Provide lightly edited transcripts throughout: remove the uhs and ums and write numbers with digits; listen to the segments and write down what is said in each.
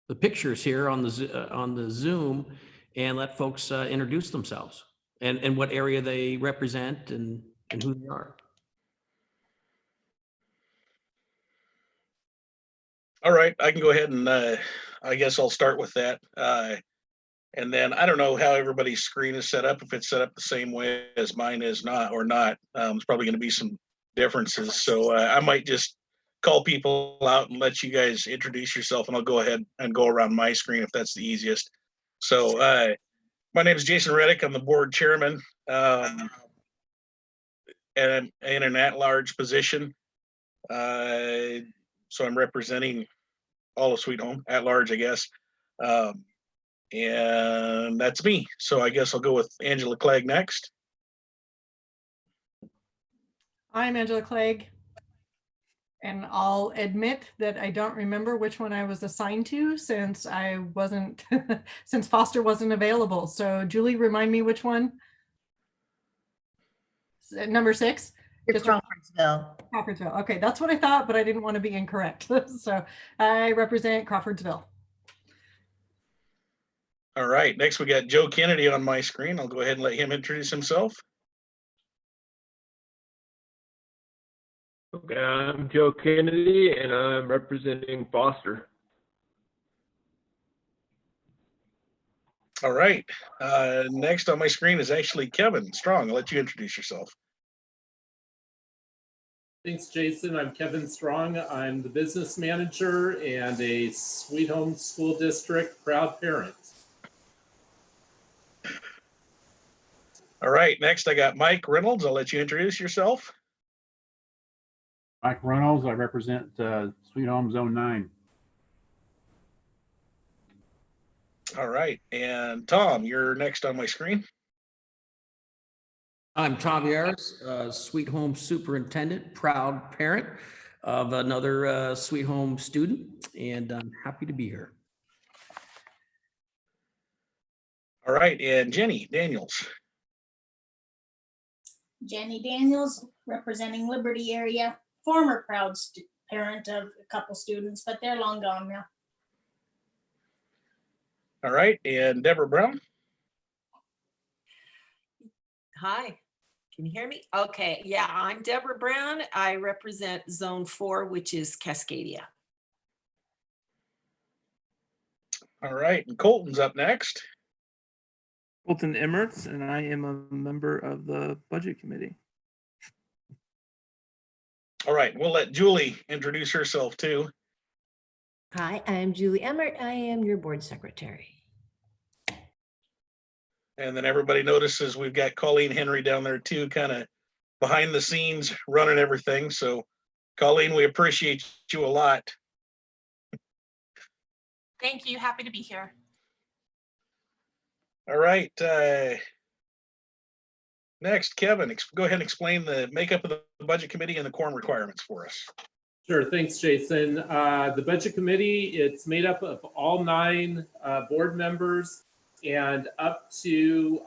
the pictures here on the Zoom and let folks introduce themselves and what area they represent and who they are. All right, I can go ahead and I guess I'll start with that. And then I don't know how everybody's screen is set up, if it's set up the same way as mine is or not. There's probably going to be some differences. So I might just call people out and let you guys introduce yourself, and I'll go ahead and go around my screen if that's the easiest. So my name is Jason Reddick. I'm the board chairman, and I'm in an at-large position. So I'm representing all of Sweet Home at large, I guess. And that's me. So I guess I'll go with Angela Clegg next. I'm Angela Clegg, and I'll admit that I don't remember which one I was assigned to since I wasn't, since Foster wasn't available. So Julie, remind me which one? Number 6? Crawfordsville. Crawfordsville. Okay, that's what I thought, but I didn't want to be incorrect. So I represent Crawfordsville. All right, next we got Joe Kennedy on my screen. I'll go ahead and let him introduce himself. Okay, I'm Joe Kennedy, and I'm representing Foster. All right, next on my screen is actually Kevin Strong. I'll let you introduce yourself. Thanks, Jason. I'm Kevin Strong. I'm the business manager and a Sweet Home School District proud parent. All right, next I got Mike Reynolds. I'll let you introduce yourself. Mike Reynolds, I represent Sweet Home Zone 9. All right, and Tom, you're next on my screen. I'm Tom Yaris, Sweet Home Superintendent, proud parent of another Sweet Home student, and I'm happy to be here. All right, and Jenny Daniels. Jenny Daniels, representing Liberty area, former proud parent of a couple students, but they're long gone now. All right, and Deborah Brown. Hi, can you hear me? Okay, yeah, I'm Deborah Brown. I represent Zone 4, which is Cascadia. All right, and Colton's up next. Colton Emmerts, and I am a member of the Budget Committee. All right, we'll let Julie introduce herself too. Hi, I'm Julie Emmert. I am your board secretary. And then everybody notices we've got Colleen Henry down there too, kind of behind the scenes running everything. So Colleen, we appreciate you a lot. Thank you. Happy to be here. All right. Next, Kevin, go ahead and explain the makeup of the Budget Committee and the quorum requirements for us. Sure, thanks, Jason. The Budget Committee, it's made up of all 9 board members and up to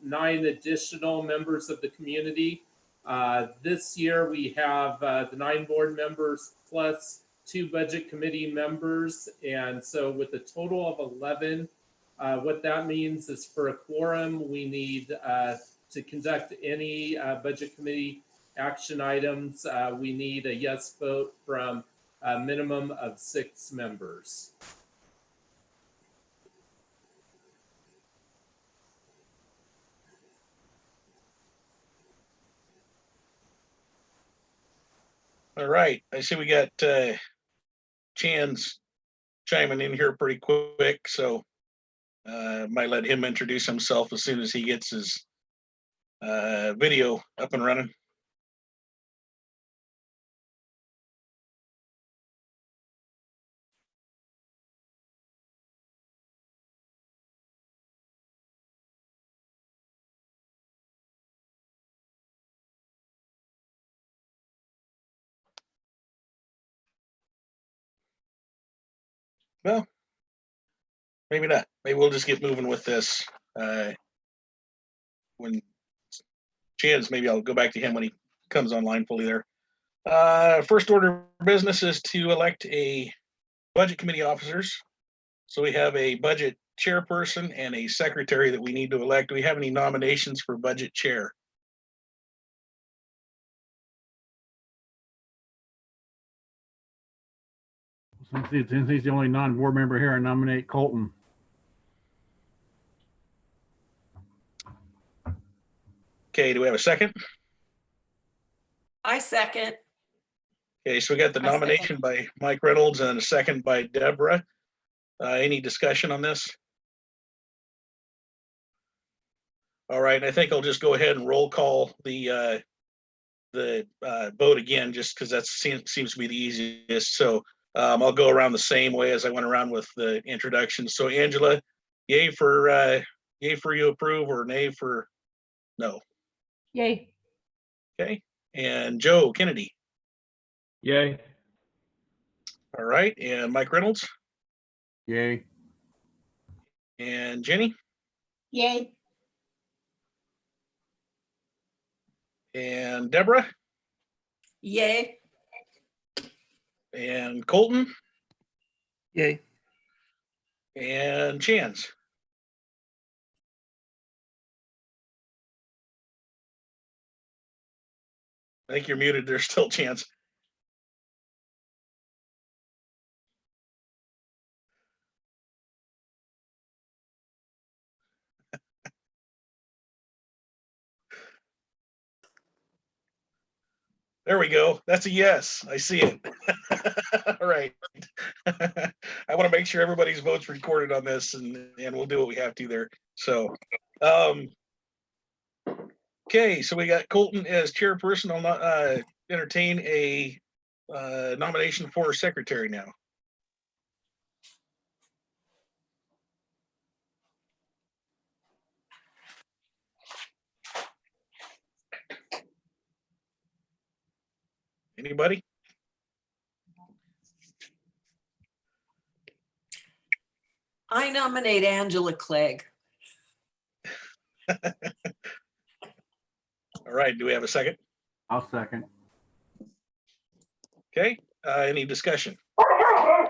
9 additional members of the community. This year we have the 9 board members plus 2 Budget Committee members. And so with a total of 11, what that means is for a quorum, we need to conduct any Budget Committee action items, we need a yes vote from a minimum of 6 members. All right, I see we got Chan's chiming in here pretty quick, so might let him introduce himself as soon as he gets his video up and running. Well, maybe not. Maybe we'll just get moving with this. When Chan's, maybe I'll go back to him when he comes online fully there. First order of business is to elect a Budget Committee officers. So we have a budget chairperson and a secretary that we need to elect. Do we have any nominations for budget chair? Since he's the only non-board member here, I nominate Colton. Okay, do we have a second? I second. Okay, so we got the I second. nomination by Mike Reynolds and a second by Deborah. Any discussion on this? All right, I think I'll just go ahead and roll call the vote again, just because that seems to be the easiest. So I'll go around the same way as I went around with the introduction. So Angela, yay for you approve, or nay for no? Yay. Okay, and Joe Kennedy. Yay. All right, and Mike Reynolds Yay. and Jenny Yay. and Deborah Yay. and Colton Yay. and Chance. I think you're muted. There's still Chance. There we go. That's a yes. I see it. All right. I want to make sure everybody's votes recorded on this, and we'll do what we have to there. So, okay. So we got Colton as chairperson. I'll not entertain a nomination for secretary now. Anybody? I nominate Angela Clegg. All right. Do we have a second? I'll second. Okay. Any discussion? All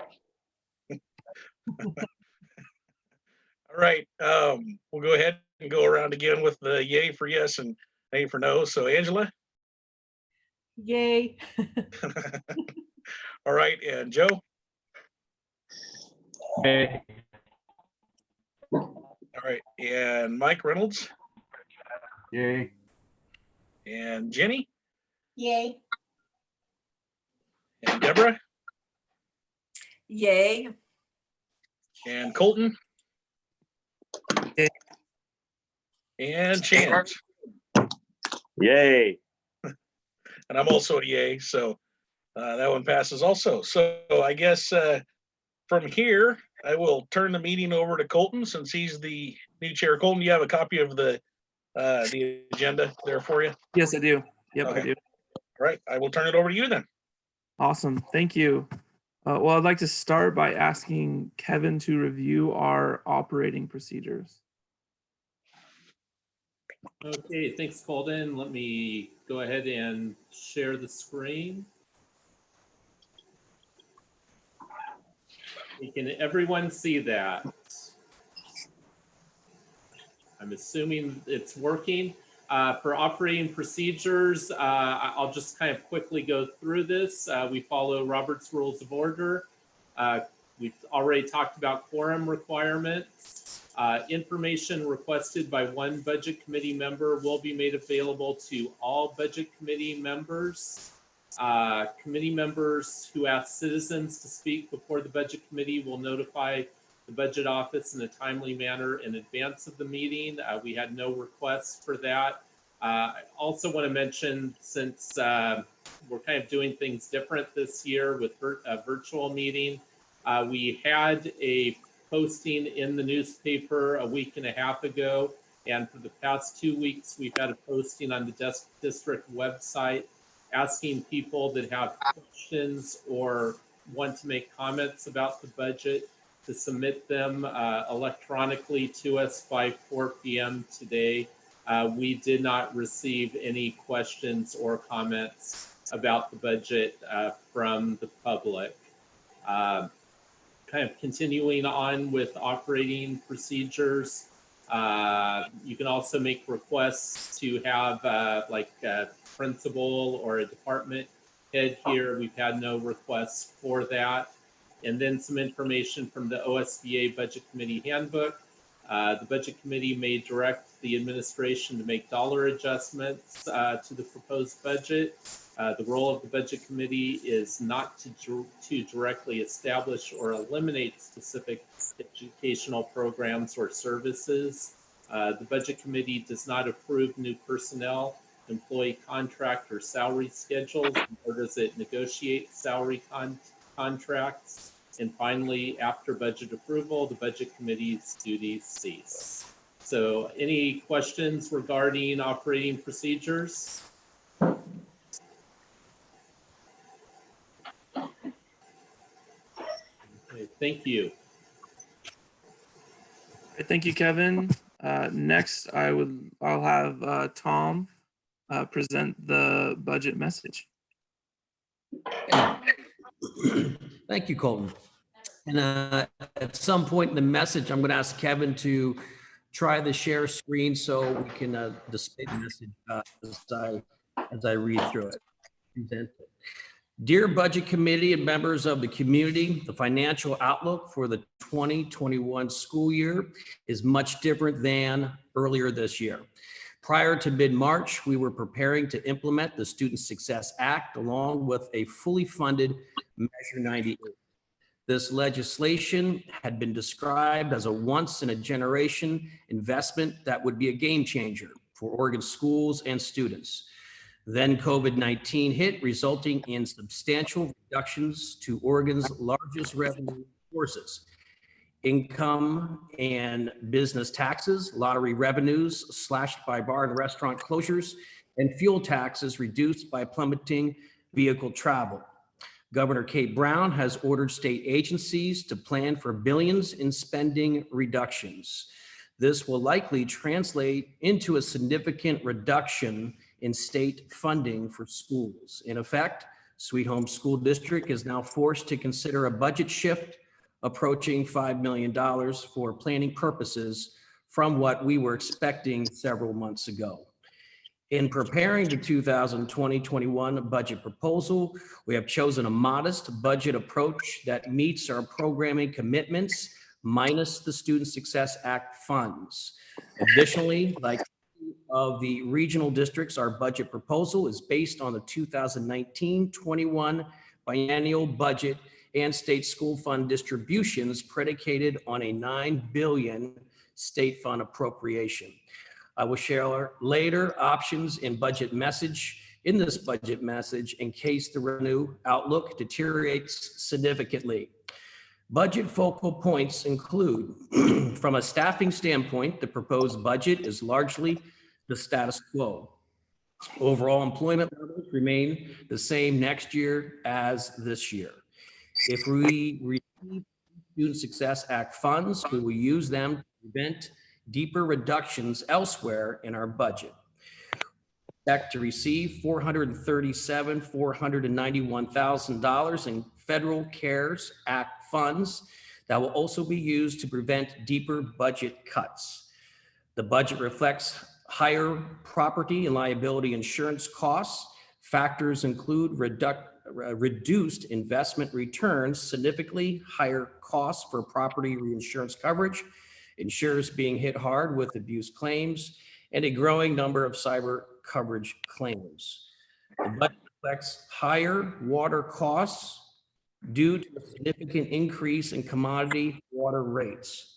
right. We'll go ahead and go around again with the yay for yes and nay for no. So Angela. Yay. All right. And Joe. Yay. All right. And Mike Reynolds. Yay. And Jenny. Yay. And Deborah. Yay. And Colton. Yay. And Chance. Yay. And I'm also a yay. So that one passes also. So I guess from here, I will turn the meeting over to Colton since he's the new chair. Colton, you have a copy of the agenda there for you? Yes, I do. Yep, Okay. I do. All right. I will turn it over to you then. Awesome. Thank you. Well, I'd like to start by asking Kevin to review our operating procedures. Okay, thanks, Colton. Let me go ahead and share the screen. Can everyone see that? I'm assuming it's working. For operating procedures, I'll just kind of quickly go through this. We follow Robert's Rules of Order. We've already talked about quorum requirements. Information requested by one budget committee member will be made available to all budget committee members. Committee members who ask citizens to speak before the budget committee will notify the budget office in a timely manner in advance of the meeting. We had no requests for that. I also want to mention, since we're kind of doing things different this year with a virtual meeting, we had a posting in the newspaper a week and a half ago, and for the past 2 weeks, we've had a posting on the district website asking people that have questions or want to make comments about the budget to submit them electronically to us by 4 p.m. today. We did not receive any questions or comments about the budget from the public. Kind kind of continuing on with operating procedures. You can also make requests to have like a principal or a department head here. We've had no requests for that. And then some information from the OSBA Budget Committee Handbook. The Budget Committee may direct the administration to make dollar adjustments to the proposed budget. The role of the Budget Committee is not to directly establish or eliminate specific educational programs or services. The Budget Committee does not approve new personnel, employee contract, or salary schedules, nor does it negotiate salary contracts. And finally, after budget approval, the Budget Committee's duties cease. So any questions regarding operating procedures? Okay, thank you. Thank you, Kevin. Next, I'll have Tom present the budget message. Thank you, Colton. And at some point in the message, I'm going to ask Kevin to try the share screen so we can display the message as I read through it. Present it. Dear Budget Committee and members of the community, the financial outlook for the 2021 school year is much different than earlier this year. Prior to mid-March, we were preparing to implement the Student Success Act along with a fully funded Measure 98. This legislation had been described as a once-in-a-generation investment that would be a game changer for Oregon schools and students. Then COVID-19 hit, resulting in substantial reductions to Oregon's largest revenue sources. Income and business taxes, lottery revenues slashed by bar and restaurant closures, and fuel taxes reduced by plummeting vehicle travel. Governor Kate Brown has ordered state agencies to plan for billions in spending reductions. This will likely translate into a significant reduction in state funding for schools. In effect, Sweet Home School District is now forced to consider a budget shift approaching $5 million for planning purposes from what we were expecting several months ago. In preparing the 2020-21 budget proposal, we have chosen a modest budget approach that meets our programming commitments minus the Student Success Act funds. Additionally, like of the regional districts, our budget proposal is based on the 2019-21 biennial budget and state school fund distributions predicated on a $9 billion state fund appropriation. I will share later options in this budget message in case the revenue outlook deteriorates significantly. Budget focal points include, from a staffing standpoint, the proposed budget is largely the status quo. Overall employment levels remain the same next year as this year. If we receive Student Success Act funds, we will use them to prevent deeper reductions elsewhere in our budget. Expect to receive $491,000 in federal CARES Act funds that will also be used to prevent deeper budget cuts. The budget reflects higher property and liability insurance costs. Factors include reduced investment returns, significantly higher costs for property reinsurance coverage, insurers being hit hard with abuse claims, and a growing number of cyber coverage claims. The budget reflects higher water costs due to a significant increase in commodity water rates.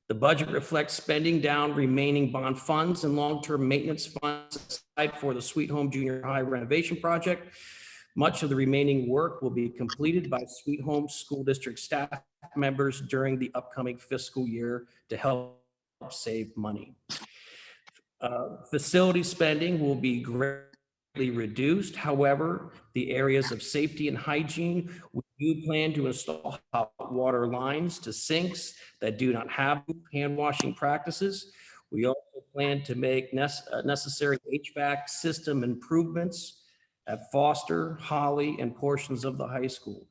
The budget reflects spending down remaining bond funds and long-term maintenance funds aside for the Sweet Home Junior High renovation project. Much of the remaining work will be completed by Sweet Home School District staff members during the upcoming fiscal year to help save money. Facility spending will be greatly reduced. However, the areas of safety and hygiene, we do plan to install hot water lines to sinks that do not have hand washing practices. We also plan to make necessary HVAC system improvements at Foster, Holly, and portions of the high school.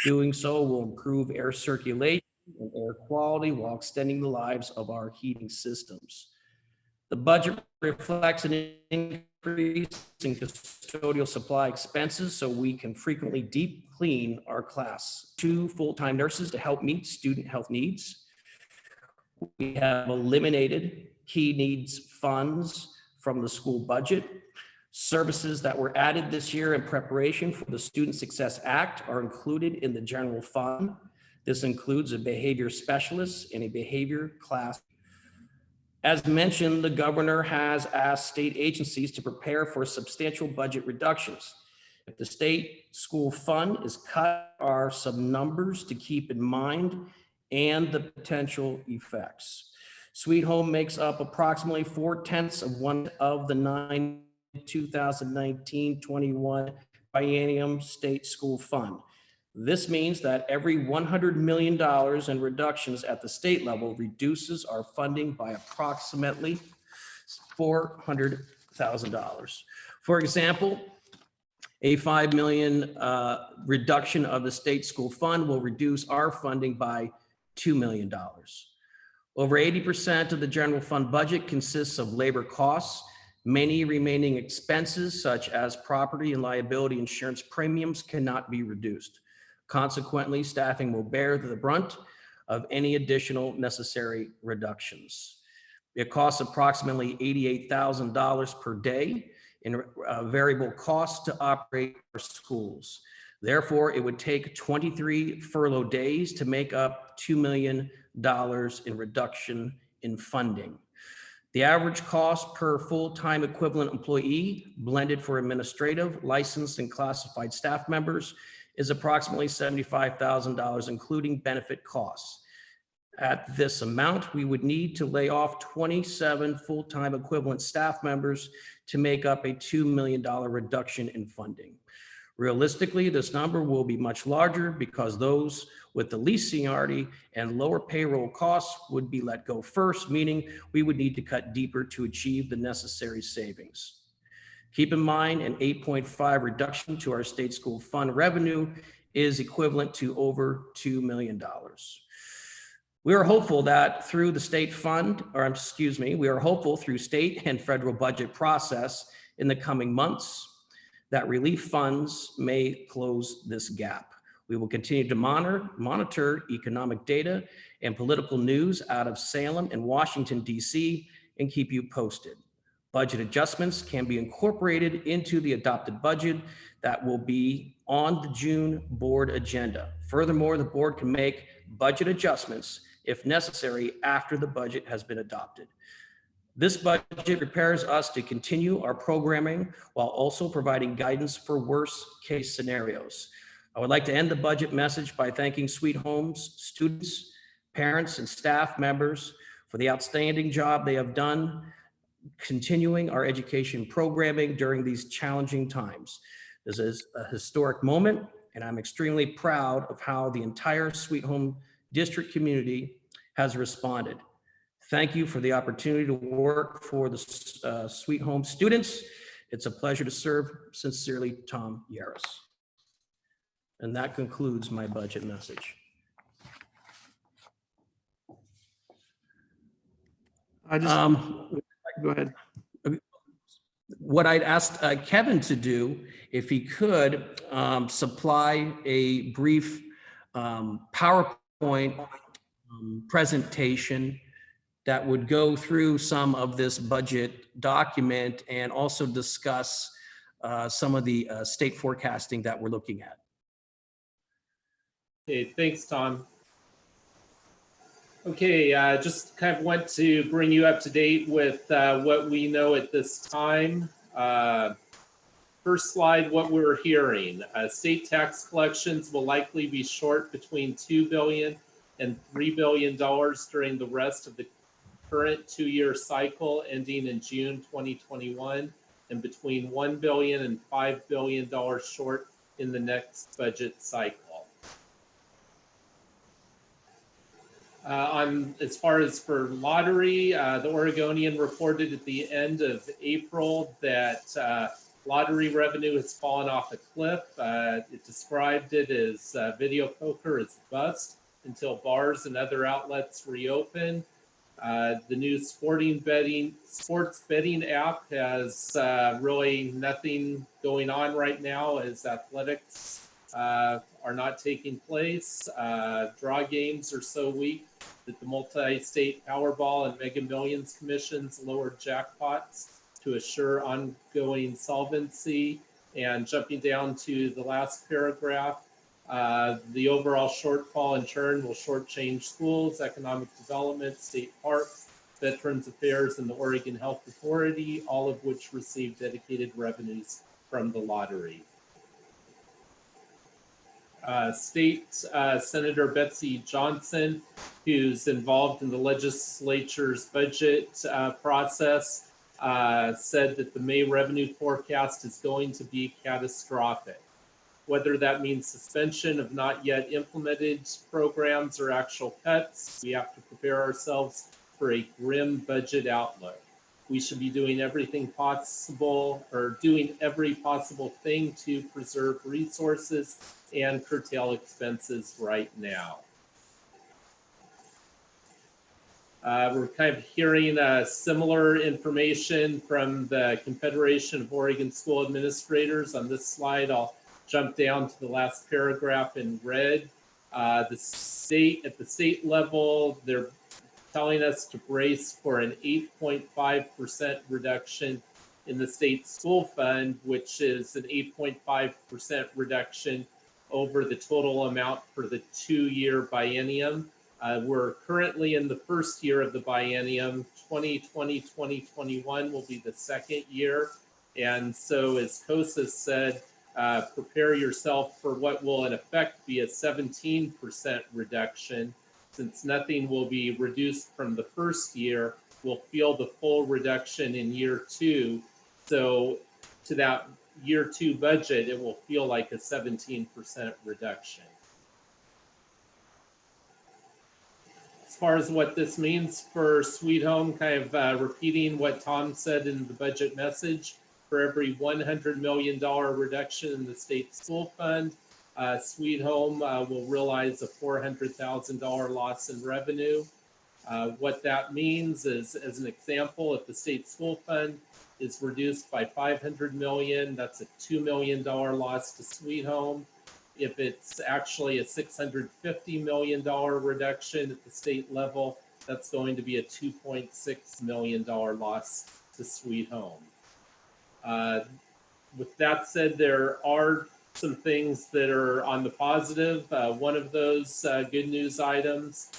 Doing so will improve air circulation and air quality while extending the lives of our heating systems. The budget reflects an increase in custodial supply expenses so we can frequently deep clean our class. 2 full-time nurses to help meet student health needs. We have eliminated key needs funds from the school budget. Services that were added this year in preparation for the Student Success Act are included in the general fund. This includes a behavior specialist and a behavior class. As mentioned, the governor has asked state agencies to prepare for substantial budget reductions. If the state school fund is cut, there are some numbers to keep in mind and the potential effects. Sweet Home makes up approximately 0.4% of the 2019-21 biennium state school fund. This means that every $100 million in reductions at the state level reduces our funding by approximately $400,000. For example, a $5 million reduction of the state school fund will reduce our funding by $2 million. Over 80% of the general fund budget consists of labor costs. Many remaining expenses, such as property and liability insurance premiums, cannot be reduced. Consequently, staffing will bear the brunt of any additional necessary reductions. It costs approximately $88,000 per day in variable costs to operate our schools. Therefore, it would take 23 furlough days to make up $2 million in reduction in funding. The average cost per full-time equivalent employee, blended for administrative, licensed, and classified staff members, is approximately $75,000, including benefit costs. At this amount, we would need to lay off 27 full-time equivalent staff members to make up a $2 million reduction in funding. Realistically, this number will be much larger because those with the least seniority and lower payroll costs would be let go first, meaning we would need to cut deeper to achieve the necessary savings. Keep in mind, an 8.5 reduction to our state school fund revenue is equivalent to over $2 million. We are hopeful that through the state fund, we are hopeful through state and federal budget process in the coming months that relief funds may close this gap. We will continue to monitor economic data and political news out of Salem and Washington, D.C., and keep you posted. Budget adjustments can be incorporated into the adopted budget that will be on the June board agenda. Furthermore, the board can make budget adjustments if necessary after the budget has been adopted. This budget prepares us to continue our programming while also providing guidance for worst case scenarios. I would like to end the budget message by thanking Sweet Home's students, parents, and staff members for the outstanding job they have done continuing our education programming during these challenging times. This is a historic moment, and I'm extremely proud of how the entire Sweet Home District community has responded. Thank you for the opportunity to work for the Sweet Home students. It's a pleasure to serve. Sincerely, Tom Yaris. And that concludes my budget message. Go ahead. What I'd asked Kevin to do, if he could, supply a brief PowerPoint presentation that would go through some of this budget document and also discuss some of the state forecasting that we're looking at. Okay, thanks, Tom. Okay, just kind of want to bring you up to date with what we know at this time. First slide, what we're hearing. State tax collections will likely be short between $2 billion and $3 billion during the rest of the current 2-year cycle ending in June 2021, and between $1 billion and $5 billion short in the next budget cycle. As far as for lottery, the Oregonian reported at the end of April that Lottery revenue has fallen off a cliff. It described it as video poker is bust until bars and other outlets reopen. The new sports betting app has really nothing going on right now as athletics are not taking place. Draw games are so weak that the multi-state Powerball and Mega Millions commissions lowered jackpots to assure ongoing solvency. And jumping down to the last paragraph, the overall shortfall in turn will shortchange schools, economic development, state parks, Veterans Affairs, and the Oregon Health Authority, all of which receive dedicated revenues from the lottery. State Senator Betsy Johnson, who's involved in the legislature's budget process, said that the May revenue forecast is going to be catastrophic. Whether that means suspension of not yet implemented programs or actual cuts, we have to prepare ourselves for a grim budget outlook. We should be doing everything possible, or doing every possible thing to preserve resources and curtail expenses right now. We're kind of hearing similar information from the Confederation of Oregon School Administrators. On this slide, I'll jump down to the last paragraph in red. At the state level, they're telling us to brace for an 8.5% reduction in the state school fund, which is an 8.5% reduction over the total amount for the 2-year biennium. We're currently in the first year of the biennium. 2020-2021 will be the second year. And so as COSA said, prepare yourself for what will in effect be a 17% reduction. Since nothing will be reduced from the first year, we'll feel the full reduction in year 2. So to that year 2 budget, it will feel like a 17% reduction. As far as what this means for Sweet Home, kind of repeating what Tom said in the budget message, for every $100 million reduction in the state school fund, Sweet Home will realize a $400,000 loss in revenue. What that means is, as an example, if the state school fund is reduced by $500 million, that's a $2 million loss to Sweet Home. If it's actually a $650 million reduction at the state level, that's going to be a $2.6 million loss to Sweet Home. With that said, there are some things that are on the positive. One of those good news items,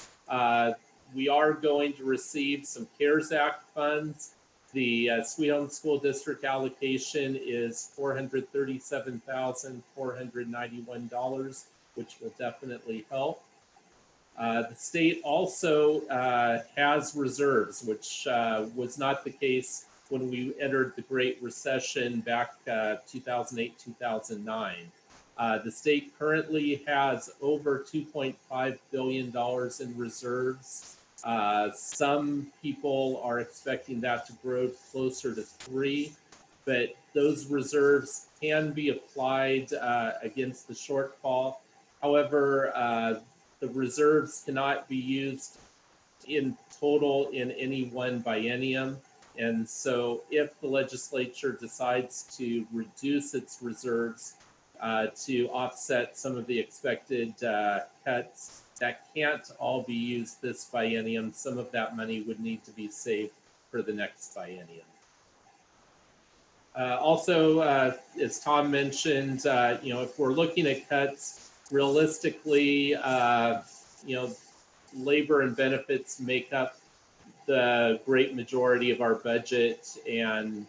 we are going to receive some CARES Act funds. The Sweet Home School District allocation is $437,491, which will definitely help. The state also has reserves, which was not the case when we entered the Great Recession back 2008, 2009. The state currently has over $2.5 billion in reserves. Some people are expecting that to grow closer to 3, but those reserves can be applied against the shortfall. However, the reserves cannot be used in total in any one biennium. And so if the legislature decides to reduce its reserves to offset some of the expected cuts, that can't all be used this biennium. Some of that money would need to be saved for the next biennium. Also, as Tom mentioned, if we're looking at cuts, realistically, labor and benefits make up the great majority of our budget. And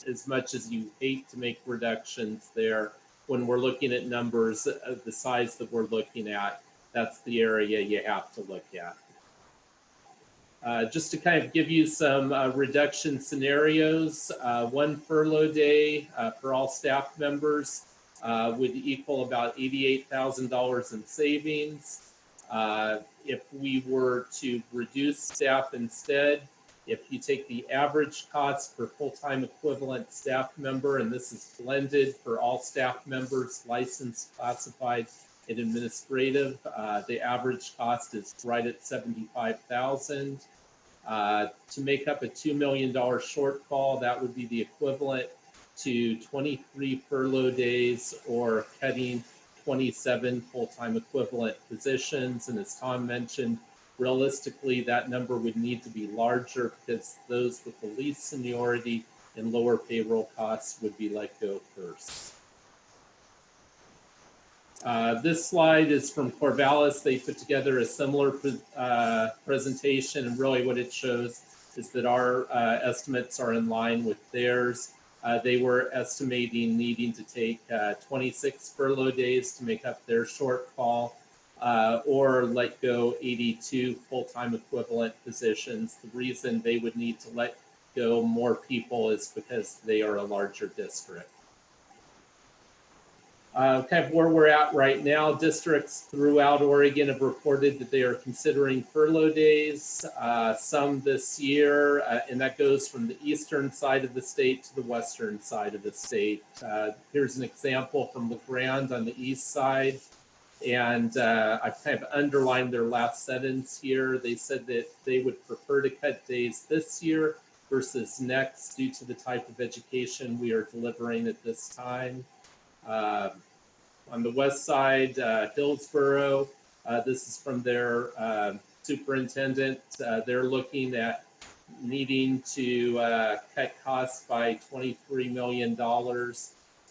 as much as you hate to make reductions there, when we're looking at numbers of the size that we're looking at, that's the area you have to look at. Just to kind of give you some reduction scenarios, 1 furlough day for all staff members would equal about $88,000 in savings. If we were to reduce staff instead, If you take the average cost per full-time equivalent staff member, and this is blended for all staff members, licensed, classified, and administrative, the average cost is right at $75,000. To make up a $2 million shortfall, that would be the equivalent to 23 furlough days or cutting 27 full-time equivalent positions. And as Tom mentioned, realistically, that number would need to be larger because those with the least seniority and lower payroll costs would be let go first. This slide is from Corvallis. They put together a similar presentation, and really what it shows is that our estimates are in line with theirs. They were estimating needing to take 26 furlough days to make up their shortfall, or let go 82 full-time equivalent positions. The reason they would need to let go more people is because they are a larger district. Kind of where we're at right now, districts throughout Oregon have reported that they are considering furlough days, some this year, and that goes from the eastern side of the state to the western side of the state. Here's an example from LeGrand on the east side, and I've kind of underlined their last sentence here. They said that they would prefer to cut days this year versus next due to the type of education we are delivering at this time. On the west side, Hillsboro, this is from their superintendent. They're looking at needing to cut costs by $23 million,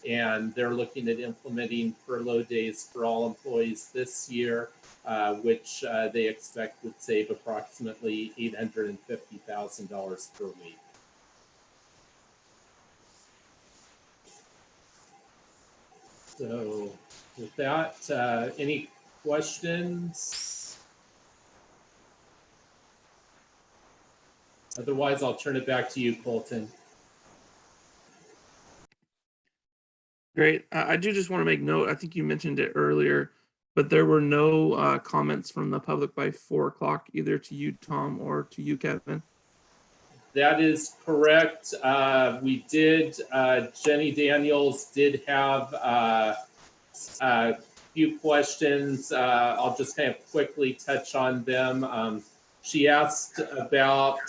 and they're looking at implementing furlough days for all employees this year, which they expect would save approximately $850,000 per week. So with that, any questions? Otherwise, I'll turn it back to you, Colton. Great. I do just want to make note, I think you mentioned it earlier, but there were no comments from the public by 4 o'clock, either to you, Tom, or to you, Kevin. That is correct. We did, Jenny Daniels did have a few questions. I'll just kind of quickly touch on them. She asked about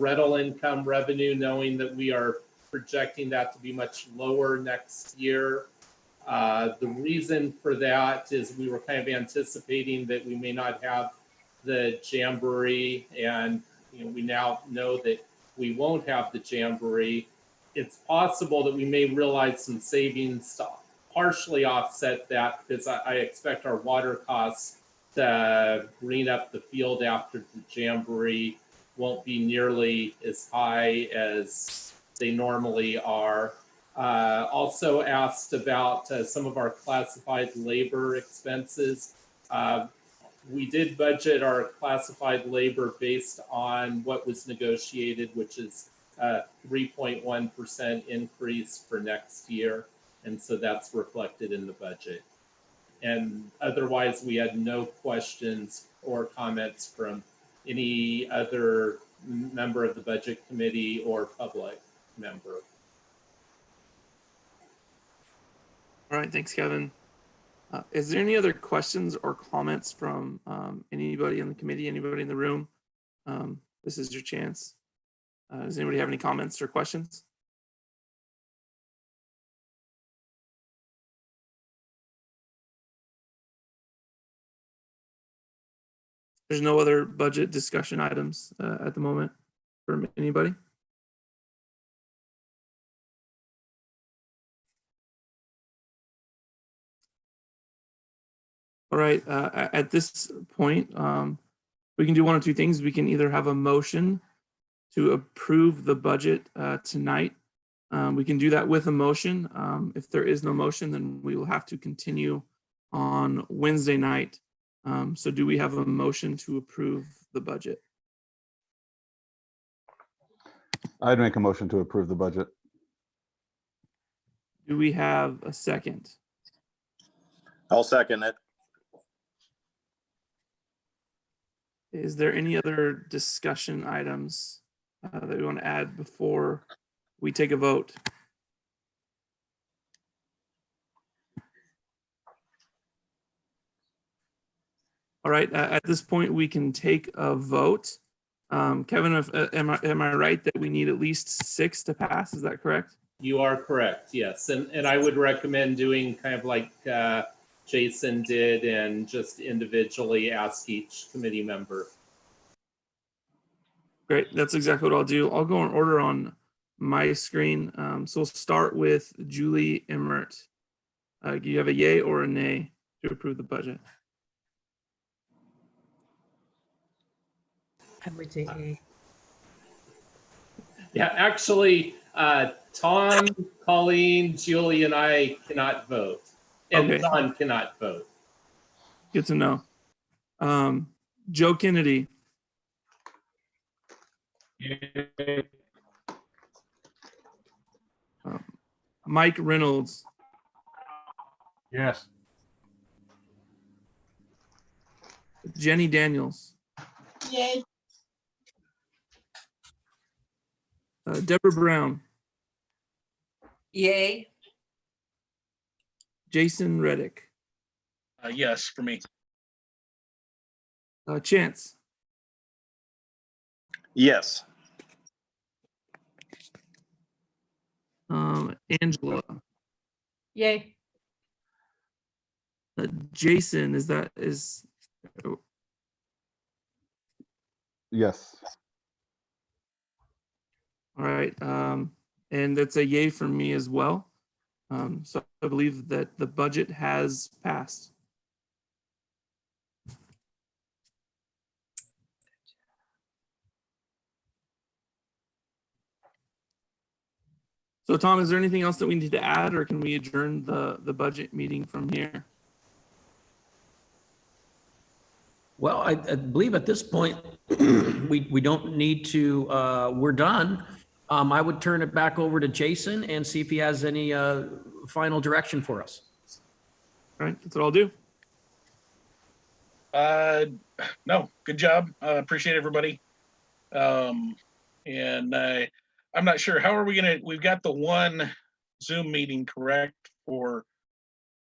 rental income revenue, knowing that we are projecting that to be much lower next year. The reason for that is we were kind of anticipating that we may not have the Jamboree, and we now know that we won't have the Jamboree. It's possible that we may realize some savings to partially offset that, because I expect our water costs to green up the field after the Jamboree won't be nearly as high as they normally are. Also asked about some of our classified labor expenses. We did budget our classified labor based on what was negotiated, which is a 3.1% increase for next year. And so that's reflected in the budget. And otherwise, we had no questions or comments from any other member of the budget committee or public member. All right, thanks, Kevin. Is there any other questions or comments from anybody in the committee, anybody in the room? This is your chance. Does anybody have any comments or questions? There's no other budget discussion items at the moment from anybody? All right, at this point, we can do one of two things. We can either have a motion to approve the budget tonight. We can do that with a motion. If there is no motion, then we will have to continue on Wednesday night. So do we have a motion to approve the budget? I'd make a motion to approve the budget. Do we have a second? I'll second it. Is there any other discussion items that we want to add before we take a vote? All right, at this point, we can take a vote. Kevin, am I right that we need at least 6 to pass? Is that correct? You are correct, yes. And I would recommend doing kind of like Jason did and just individually ask each committee member. Great, that's exactly what I'll do. I'll go in order on my screen. So we'll start with Julie Emmert. Do you have a yay or a nay to approve the budget? I would say A. Yeah, actually, Tom, Colleen, Julie, and I cannot vote. And Okay. John cannot vote. Good to know. Joe Kennedy, Mike Reynolds, Yes. Jenny Daniels, Yay. Deborah Brown, Yay. Jason Reddick, Yes, for me. Chance, Yes. Angela, Yay. Jason, is Yes. all right. And that's a yay for me as well. So I believe that the budget has passed. So Tom, is there anything else that we need to add, or can we adjourn the budget meeting from here? Well, I believe at this point, we don't need to, we're done. I would turn it back over to Jason and see if he has any final direction for us. All right, that's what I'll do. No, good job. Appreciate everybody. And I'm not sure, how are we we've got the one Zoom meeting, correct, for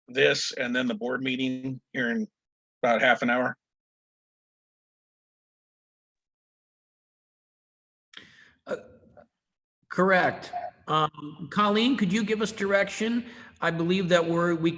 this, and then the board meeting here in about half an hour? Correct. Colleen, could you give us direction? I believe that we